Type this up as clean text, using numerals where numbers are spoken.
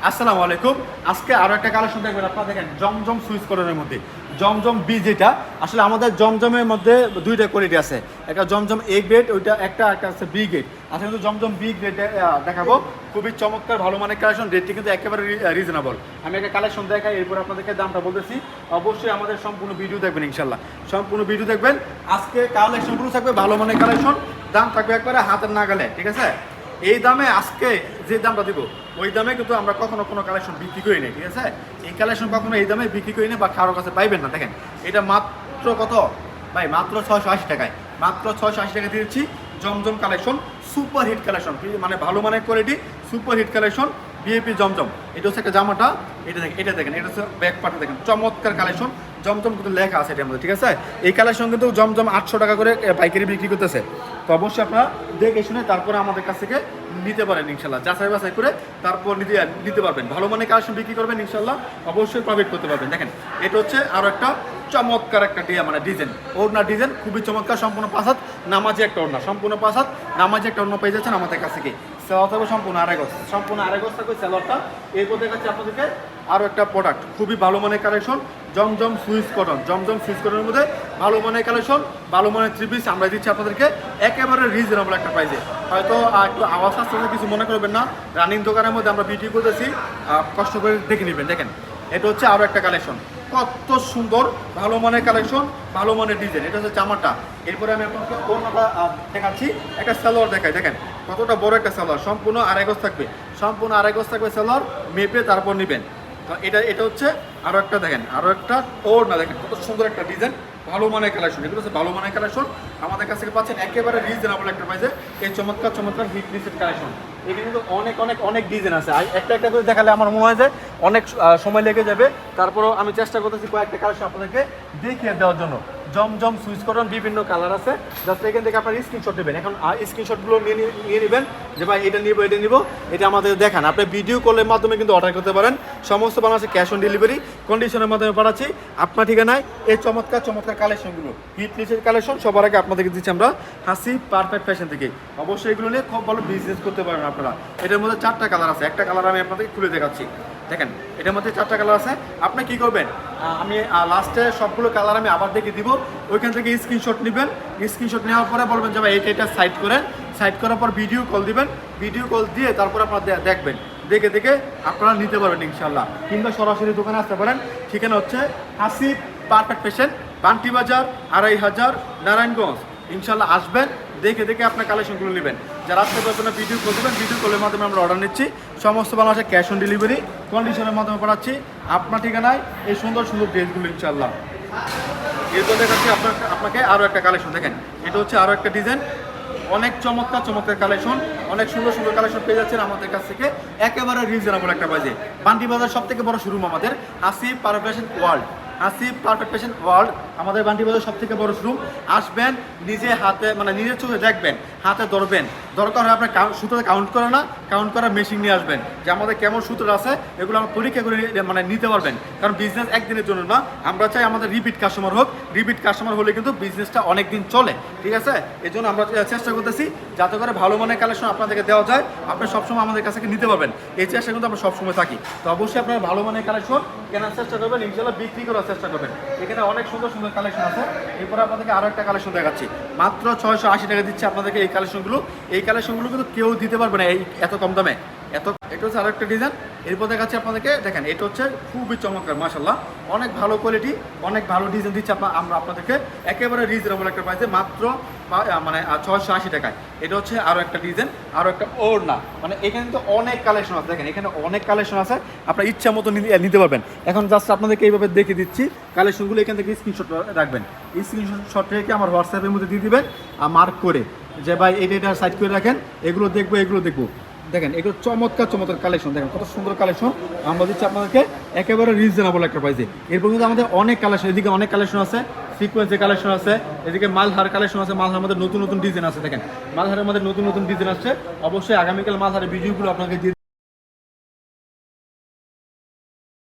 আসসালামু আলাইকুম। আজকে আরো একটা কালেকশন দেখবেন আপনারা। দেখেন জমজম সুইচ কটনের মধ্যে জমজম বি, যেটা আসলে আমাদের জমজমের মধ্যে দুইটা কোয়ালিটি আছে। একটা জমজম এ গ্রেড, ওইটা একটা আছে বি গ্রেড। আচ্ছা, কিন্তু জমজম বি গ্রেড দেখাবো। খুবই চমৎকার ভালো মানের কালেকশন, রেটটি কিন্তু একেবারে রিজনেবল। আমি একটা কালেকশন দেখাই, এরপর আপনাদেরকে দামটা বলতেছি। অবশ্যই আমাদের সম্পূর্ণ ভিডিও দেখবেন, ইনশাল্লাহ সম্পূর্ণ ভিডিও দেখবেন। আজকে কালেকশনগুলো থাকবে ভালো মানের কালেকশন, দাম থাকবে একবারে হাতের নাগালে, ঠিক আছে? এই দামে আজকে যে দামটা দিব ওই দামে কিন্তু আমরা কখনো কোনো কালেকশন বিক্রি করি না, ঠিক আছে? এই কালেকশন কখনো এই দামে বিক্রি করি না বা কারোর কাছে পাইবেন না। দেখেন এটা মাত্র কত ভাই, মাত্র 680 টাকায়, মাত্র 680 টাকা দিয়েছি। Zamzam collection, super hit collection, মানে ভালো মানের quality, super hit collection, BAP Zamzam. এটা হচ্ছে একটা জামাটা, এটা দেখেন, এটা হচ্ছে ব্যাক পার্টে দেখেন, চমৎকার কালেকশন। জমজম কিন্তু লেখা আছে এটার মধ্যে, ঠিক আছে? এই কালেকশন কিন্তু জমজম 800 টাকা করে পাইকারি বিক্রি করতেছে। তো অবশ্যই আপনারা দেখে শুনে তারপরে আমাদের কাছ থেকে নিতে পারেন, ইনশাল্লাহ যাচাই বাছাই করে তারপর নিতে পারবেন। ভালো মানের কালেকশন বিক্রি করবেন, ইনশাল্লাহ অবশ্যই প্রফিট করতে পারবেন। দেখেন এটা হচ্ছে আরও একটা চমৎকার একটা মানে ডিজাইন, ওড়না ডিজাইন খুবই চমৎকার, সম্পূর্ণ পাঁচাত নামাজি একটা ওড়না, সম্পূর্ণ পাঁচাত নামাজি একটা ওড়না পেয়ে যাচ্ছেন আমাদের কাছ থেকে। সেলার থাকবে সম্পূর্ণ আড়াই গজ থাকবে সেলারটা। এরপর দেখাচ্ছি আপনাদেরকে আরও একটা প্রোডাক্ট, খুবই ভালো মানের কালেকশন, জমজম সুইচ কটন। জমজম সুইচ কটনের মধ্যে ভালো মানের কালেকশন, ভালো মানের থ্রি পিস আমরা দিচ্ছি আপনাদেরকে একেবারে রিজনেবল একটা প্রাইসে। হয়তো একটু আওয়াজ আসতে কিছু মনে করবেন না, রানিং দোকানের মধ্যে আমরা ভিডিও করতেছি, কষ্ট করে দেখে নেবেন। দেখেন এটা হচ্ছে আরও একটা কালেকশন, কত সুন্দর ভালো মানের কালেকশন, ভালো মানের ডিজাইন। এটা হচ্ছে জামাটা। এরপরে আমি আপনাকে ওড়নাটা দেখাচ্ছি, একটা সালোয়ার দেখাই। দেখেন কতটা বড় একটা সালোয়ার, সম্পূর্ণ আড়াই গজ থাকবে, সম্পূর্ণ আড়াই গজ থাকবে সালোয়ার, মেপে তারপর নেবেন। তো এটা হচ্ছে আরও একটা, দেখেন আরও একটা ওড়না, দেখেন কত সুন্দর একটা ডিজাইন, ভালো মানের কালেকশন। এগুলো হচ্ছে ভালো মানের কালেকশন, আমাদের কাছ থেকে পাচ্ছেন একেবারে রিজনেবল একটা প্রাইসে। এই চমৎকার হিট লিস্টেড কালেকশন, এখানে কিন্তু অনেক ডিজাইন আছে। একটা করে দেখালে আমার মনে হয় যে অনেক সময় লেগে যাবে, তারপরও আমি চেষ্টা করতেছি কয়েকটা কালেকশন আপনাদেরকে দেখিয়ে দেওয়ার জন্য। জমজম সুইচ কটন বিভিন্ন কালার আছে, জাস্ট এখান থেকে আপনার স্ক্রিনশট নেবেন। এখন স্ক্রিনশটগুলো নিয়ে নেবেন যে ভাই এটা নিব, এটা আমাদের দেখান। আপনি ভিডিও কলের মাধ্যমে কিন্তু অর্ডার করতে পারেন, সমস্ত বাংলাদেশে ক্যাশ অন ডেলিভারি কন্ডিশনের মাধ্যমে পাঠাচ্ছি আপনার ঠিকানায়। এই চমৎকার কালেকশনগুলো, হিট লিস্টেড কালেকশন, সবার আগে আপনাদেরকে দিচ্ছি আমরা হাসি পারফেক্ট ফ্যাশন থেকে। অবশ্যই এগুলো নিয়ে খুব ভালো বিজনেস করতে পারেন আপনারা। এটার মধ্যে 4টা কালার আছে, একটা কালার আমি আপনাদেরকে খুলে দেখাচ্ছি। দেখেন এটার মধ্যে 4টা কালার আছে। আপনি কি করবেন, আমি লাস্টে সবগুলো কালার আমি আবার দেখে দিব, ওইখান থেকে স্ক্রিনশট নেবেন। স্ক্রিনশট নেওয়ার পরে বলবেন যে ভাই এটা সাইড করেন, সাইড করার পর ভিডিও কল দিবেন, ভিডিও কল দিয়ে তারপর আপনারা দেখবেন, দেখে আপনারা নিতে পারবেন ইনশাল্লাহ। কিংবা সরাসরি দোকানে আসতে পারেন। ঠিকানা হচ্ছে হাসি পারফেক্ট ফ্যাশন, বান্টি বাজার, 2500 নারায়ণগঞ্জ। ইনশাল্লাহ আসবেন, দেখে আপনার কালেকশনগুলো নেবেন। যারা আসতে পারবেন না ভিডিও কল দেবেন, ভিডিও কলের মাধ্যমে আমরা অর্ডার নিচ্ছি, সমস্ত বাংলাদেশে ক্যাশ অন ডেলিভারি কন্ডিশনের মাধ্যমে পাঠাচ্ছি আপনার ঠিকানায় এই সুন্দর ড্রেসগুলো ইনশাল্লাহ। এরপর দেখাচ্ছি আপনাকে আরও একটা কালেকশন। দেখেন এটা হচ্ছে আরও একটা ডিজাইন, অনেক চমৎকার কালেকশন, অনেক সুন্দর কালেকশন পেয়ে যাচ্ছেন আমাদের কাছ থেকে একেবারে রিজনেবল একটা প্রাইসে। বান্টি বাজার সব থেকে বড় শোরুম আমাদের, হাসি পারফেক্ট ওয়ার্ল্ড, হাসি পারফেক্ট ফ্যাশন ওয়ার্ল্ড আমাদের বান্টি বাজার সব থেকে বড় শোরুম। আসবেন, নিজে হাতে মানে নিজের চোখে দেখবেন, হাতে ধরবেন, দরকার হয় আপনার সুতোতে কাউন্ট করে না, কাউন্ট করার মেশিন নিয়ে আসবেন যে আমাদের কেমন সুতো আছে, এগুলো আমরা পরীক্ষা করে মানে নিতে পারবেন। কারণ বিজনেস একদিনের জন্য না, আমরা চাই আমাদের রিপিট কাস্টমার হোক। রিপিট কাস্টমার হলে কিন্তু বিজনেসটা অনেক দিন চলে, ঠিক আছে? এই জন্য আমরা চেষ্টা করতেছি যাতে করে ভালো মানের কালেকশন আপনাদেরকে দেওয়া যায়, আপনি সবসময় আমাদের কাছ থেকে নিতে পারবেন। এই চেষ্টা কিন্তু আমরা সবসময় থাকি। তো অবশ্যই আপনারা ভালো মানের কালেকশন কেনার চেষ্টা করবেন, ইনশাল্লাহ বিক্রি করার চেষ্টা করবেন। এখানে অনেক সুন্দর কালেকশন আছে। এরপরে আপনাদেরকে আরও একটা কালেকশন দেখাচ্ছি, মাত্র 680 টাকা দিচ্ছে আপনাদেরকে এই কালেকশনগুলো। এই কালেকশনগুলো কিন্তু কেউ দিতে পারবে না এই এত কম দামে। এটা হচ্ছে আরো একটা ডিজাইন। এরপর দেখাচ্ছি আপনাদেরকে, দেখেন এটা হচ্ছে খুবই চমৎকার, মাশাআল্লাহ অনেক ভালো কোয়ালিটি, অনেক ভালো ডিজাইন দিচ্ছে আমরা আপনাদেরকে একেবারে রিজনেবল একটা প্রাইসে, মাত্র মানে 680 টাকায়। এটা হচ্ছে আরও একটা ডিজাইন, আরও একটা ওড়না, মানে এখানে তো অনেক কালেকশন আছে। দেখেন এখানে অনেক কালেকশন আছে, আপনার ইচ্ছা মতো নিতে পারবেন। এখন জাস্ট আপনাদেরকে এইভাবে দেখে দিচ্ছি কালেকশনগুলো, এখান থেকে স্ক্রিনশট রাখবেন, স্ক্রিনশট রেখে আমার হোয়াটসঅ্যাপের মধ্যে দিয়ে দিবেন মার্ক করে যে ভাই এটা সাইড করে রাখেন, এগুলো দেখবো। দেখেন এগুলো চমৎকার কালেকশন, দেখেন কত সুন্দর কালেকশন আমরা দিচ্ছি আপনাদেরকে একেবারে রিজনেবল একটা প্রাইসে। এরপর কিন্তু আমাদের অনেক কালেকশন, এদিকে অনেক কালেকশন আছে, সিকোয়েন্সের কালেকশন আছে, এদিকে মালহার কালেকশন আছে। মালহার মধ্যে নতুন ডিজাইন আছে, দেখেন মালহারের মধ্যে নতুন ডিজাইন আসছে। অবশ্যই আগামীকাল মালহারের ভিডিওগুলো আপনাকে দিয়ে